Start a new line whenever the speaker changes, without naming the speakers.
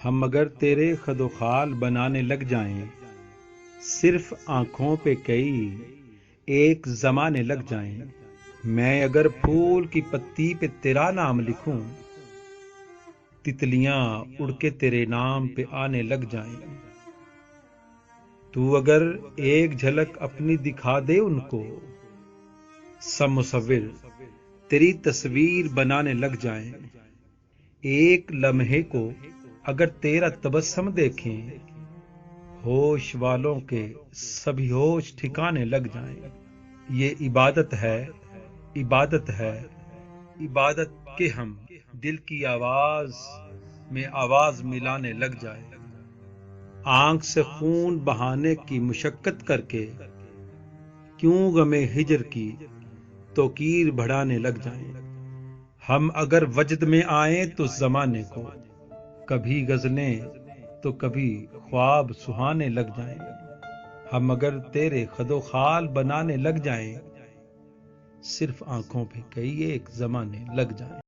ہم اگر تیرے خد و خال بنانے لگ جائیں، صرف آنکھوں پہ کئی ایک زمانے لگ جائیں، میں اگر پھول کی پتی پہ تیرا نام لکھوں، تتلیاں اڑ کے تیرے نام پہ آنے لگ جائیں، تو اگر ایک جھلک اپنی دکھا دے ان کو، سب مصور تیری تصویر بنانے لگ جائیں، ایک لمحے کو اگر تیرا تبسم دیکھیں، ہوش والوں کے سبھی ہوش ٹھکانے لگ جائیں۔ یہ عبادت ہے، عبادت ہے، عبادت کہ ہم دل کی آواز میں آواز ملانے لگ جائیں، آنکھ سے خون بہانے کی مشقت کر کے کیوں غم ہجر کی توقیر بڑھانے لگ جائیں۔ ہم اگر وجد میں آئیں تو زمانے کو کبھی غزلیں تو کبھی خواب سہانے لگ جائیں، ہم اگر تیرے خد و خال بنانے لگ جائیں، صرف آنکھوں پہ کئی ایک زمانے لگ جائیں۔